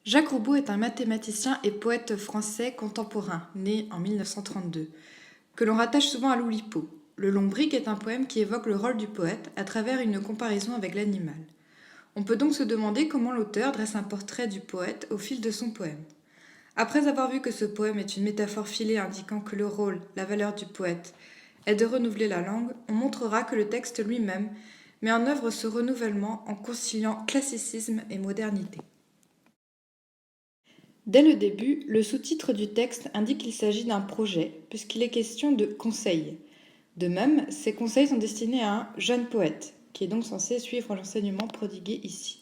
Jacques Roubaud est un mathématicien et poète français contemporain, né en 1932, que l'on rattache souvent à l'Oulipo. Le Lombric est un poème qui évoque le rôle du poète à travers une comparaison avec l'animal. On peut donc se demander comment l'auteur dresse un portrait du poète au fil de son poème. Après avoir vu que ce poème est une métaphore filée indiquant que le rôle, la valeur du poète est de renouveler la langue, on montrera que le texte lui-même met en œuvre ce renouvellement en conciliant classicisme et modernité. Dès le début, le sous-titre du texte indique qu'il s'agit d'un projet, puisqu'il est question de conseils. De même, ces conseils sont destinés à un jeune poète, qui est donc censé suivre l'enseignement prodigué ici.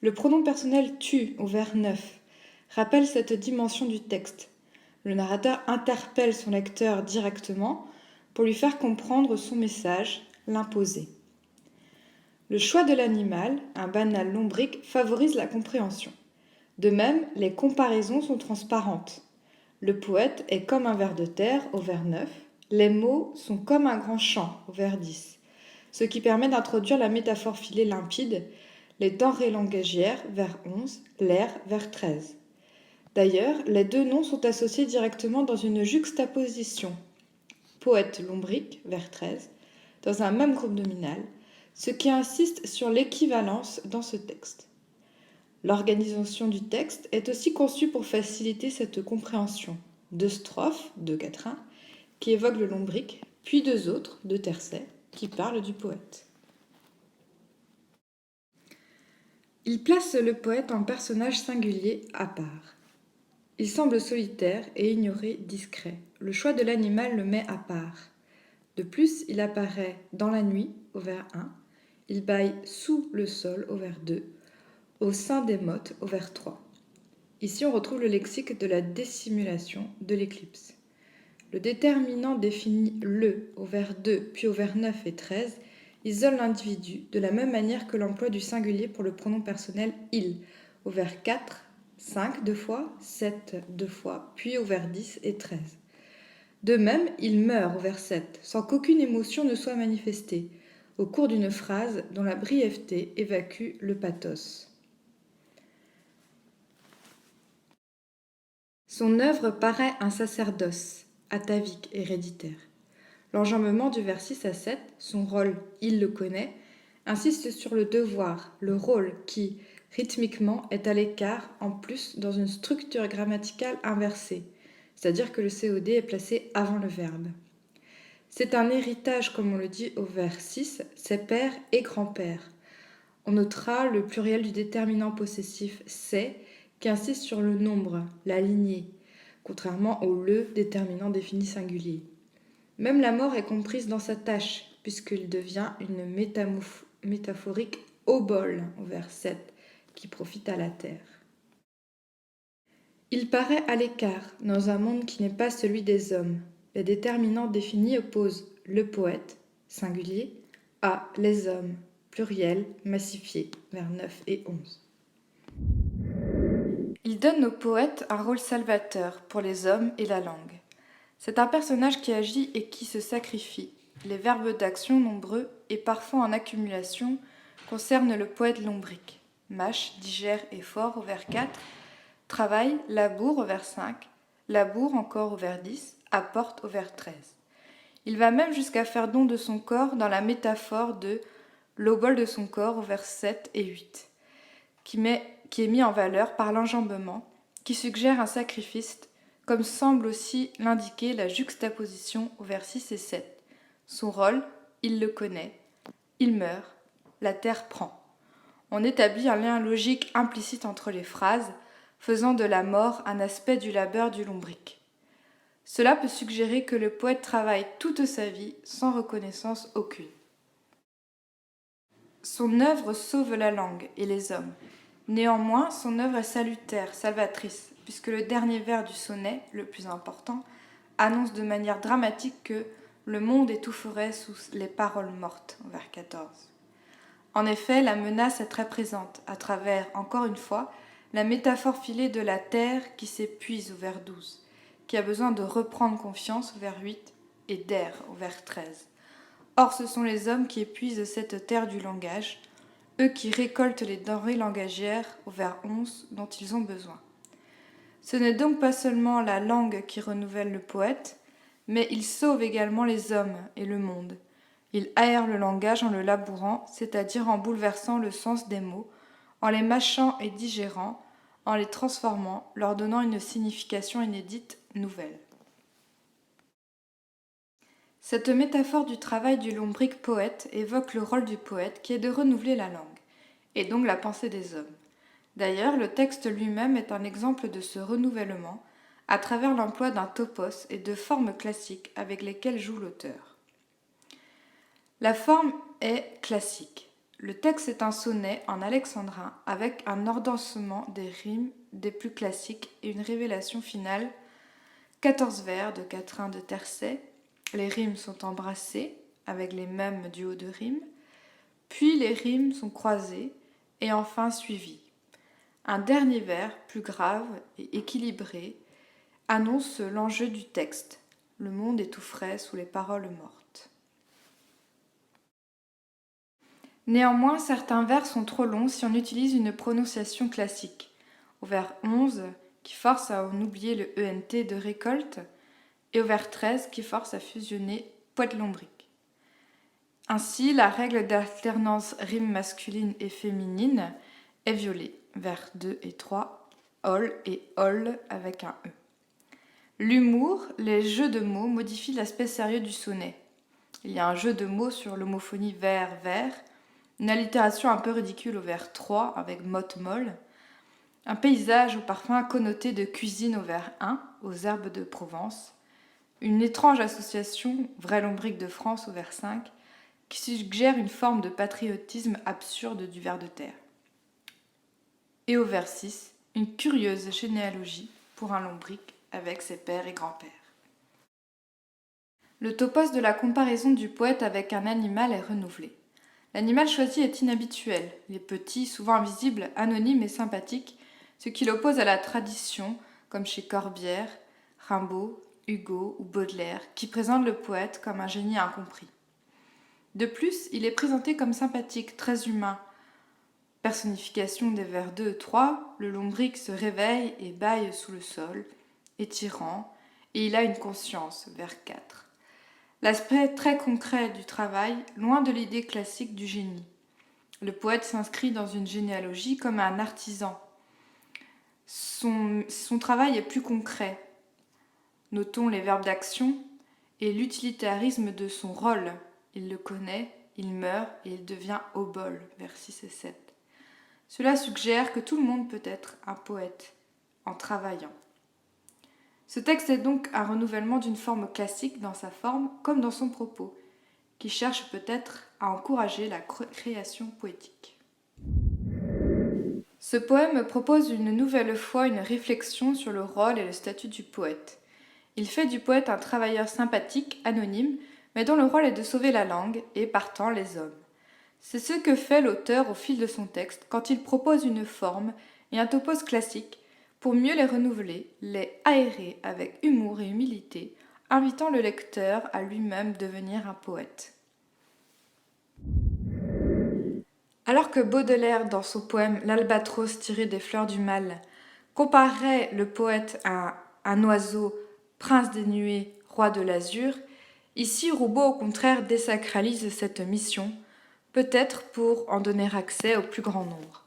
Le pronom personnel tu au vers 9 rappelle cette dimension du texte. Le narrateur interpelle son lecteur directement pour lui faire comprendre son message, l'imposer. Le choix de l'animal, un banal lombric, favorise la compréhension. De même, les comparaisons sont transparentes. Le poète est comme un ver de terre au vers 9, les mots sont comme un grand champ au vers 10, ce qui permet d'introduire la métaphore filée limpide, les denrées langagières vers 11, l'air vers 13. D'ailleurs, les deux noms sont associés directement dans une juxtaposition. Poète lombric vers 13, dans un même groupe nominal, ce qui insiste sur l'équivalence dans ce texte. L'organisation du texte est aussi conçue pour faciliter cette compréhension. Deux strophes, de quatrains, qui évoquent le lombric, puis deux autres, de tercets, qui parlent du poète. Il place le poète en personnage singulier à part. Il semble solitaire et ignoré discret. Le choix de l'animal le met à part. De plus, il apparaît dans la nuit, au vers 1, il bâille sous le sol, au vers 2, au sein des mottes, au vers 3. Ici, on retrouve le lexique de la dissimulation, de l'éclipse. Le déterminant défini le au vers 2, puis au vers 9 et 13, isole l'individu de la même manière que l'emploi du singulier pour le pronom personnel il, au vers 4, 5 deux fois, 7 deux fois, puis au vers 10 et 13. De même, il meurt au vers 7, sans qu'aucune émotion ne soit manifestée, au cours d'une phrase dont la brièveté évacue le pathos. Son œuvre paraît un sacerdoce, atavique, héréditaire. L'enjambement du vers 6 à 7, son rôle, il le connaît, insiste sur le devoir, le rôle qui, rythmiquement, est à l'écart, en plus dans une structure grammaticale inversée, c'est-à-dire que le COD est placé avant le verbe. C'est un héritage, comme on le dit au vers 6, c'est père et grand-père. On notera le pluriel du déterminant possessif c'est, qui insiste sur le nombre, la lignée, contrairement au le déterminant défini singulier. Même la mort est comprise dans sa tâche, puisqu'il devient une métaphorique obole au vers 7, qui profite à la terre. Il paraît à l'écart, dans un monde qui n'est pas celui des hommes. Les déterminants définis opposent le poète, singulier, à les hommes, pluriel, massifié, vers 9 et 11. Il donne au poète un rôle salvateur pour les hommes et la langue. C'est un personnage qui agit et qui se sacrifie. Les verbes d'action nombreux et parfois en accumulation concernent le poète lombric. Mâche, digère et fort au vers 4, travaille, laboure au vers 5, laboure encore au vers 10, apporte au vers 13. Il va même jusqu'à faire don de son corps dans la métaphore de l'obole de son corps au vers 7 et 8, qui est mis en valeur par l'enjambement, qui suggère un sacrifice, comme semble aussi l'indiquer la juxtaposition au vers 6 et 7. Son rôle, il le connaît, il meurt, la terre prend. On établit un lien logique implicite entre les phrases, faisant de la mort un aspect du labeur du lombric. Cela peut suggérer que le poète travaille toute sa vie sans reconnaissance aucune. Son œuvre sauve la langue et les hommes. Néanmoins, son œuvre est salutaire, salvatrice, puisque le dernier vers du sonnet, le plus important, annonce de manière dramatique que le monde étoufferait sous les paroles mortes, vers 14. En effet, la menace est très présente, à travers, encore une fois, la métaphore filée de la terre qui s'épuise au vers 12, qui a besoin de reprendre confiance au vers 8 et d'air au vers 13. Or, ce sont les hommes qui épuisent cette terre du langage, eux qui récoltent les denrées langagières au vers 11 dont ils ont besoin. Ce n'est donc pas seulement la langue qui renouvelle le poète, mais il sauve également les hommes et le monde. Il aère le langage en le labourant, c'est-à-dire en bouleversant le sens des mots, en les mâchant et digérant, en les transformant, leur donnant une signification inédite, nouvelle. Cette métaphore du travail du lombric poète évoque le rôle du poète qui est de renouveler la langue, et donc la pensée des hommes. D'ailleurs, le texte lui-même est un exemple de ce renouvellement à travers l'emploi d'un topos et de formes classiques avec lesquelles joue l'auteur. La forme est classique. Le texte est un sonnet en alexandrin avec un ordonnancement des rimes des plus classiques et une révélation finale. 14 vers de quatrain de tercet. Les rimes sont embrassées avec les mêmes duos de rimes, puis les rimes sont croisées et enfin suivies. Un dernier vers, plus grave et équilibré, annonce l'enjeu du texte. Le monde est tout frais sous les paroles mortes. Néanmoins, certains vers sont trop longs si on utilise une prononciation classique. Au vers 11, qui force à en oublier le ENT de récolte, et au vers 13, qui force à fusionner poète-lombric. Ainsi, la règle d'alternance rime masculine et féminine est violée. Vers 2 et 3, ol et ol avec un E. L'humour, les jeux de mots modifient l'aspect sérieux du sonnet. Il y a un jeu de mots sur l'homophonie vers-vers, une allitération un peu ridicule au vers 3 avec mot-molle, un paysage au parfum connoté de cuisine au vers 1, aux herbes de Provence, une étrange association, vrai lombric de France au vers 5, qui suggère une forme de patriotisme absurde du ver de terre. Et au vers 6, une curieuse généalogie pour un lombric avec ses pères et grands-pères. Le topos de la comparaison du poète avec un animal est renouvelé. L'animal choisi est inhabituel, il est petit, souvent invisible, anonyme et sympathique, ce qui l'oppose à la tradition, comme chez Corbière, Rimbaud, Hugo ou Baudelaire, qui présentent le poète comme un génie incompris. De plus, il est présenté comme sympathique, très humain. Personnification des vers 2 et 3, le lombric se réveille et bâille sous le sol, étirant, et il a une conscience, vers 4. L'aspect très concret du travail, loin de l'idée classique du génie. Le poète s'inscrit dans une généalogie comme un artisan. Son travail est plus concret. Notons les verbes d'action et l'utilitarisme de son rôle. Il le connaît, il meurt et il devient obole, vers 6 et 7. Cela suggère que tout le monde peut être un poète en travaillant. Ce texte est donc un renouvellement d'une forme classique dans sa forme comme dans son propos, qui cherche peut-être à encourager la création poétique. Ce poème propose une nouvelle fois une réflexion sur le rôle et le statut du poète. Il fait du poète un travailleur sympathique, anonyme, mais dont le rôle est de sauver la langue et, partant, les hommes. C'est ce que fait l'auteur au fil de son texte quand il propose une forme et un topos classique pour mieux les renouveler, les aérer avec humour et humilité, invitant le lecteur à lui-même devenir un poète. Alors que Baudelaire, dans son poème L'Albatros tiré des fleurs du mal, comparait le poète à un oiseau, prince des nuées, roi de l'azur, ici Roubaud au contraire désacralise cette mission, peut-être pour en donner accès au plus grand nombre.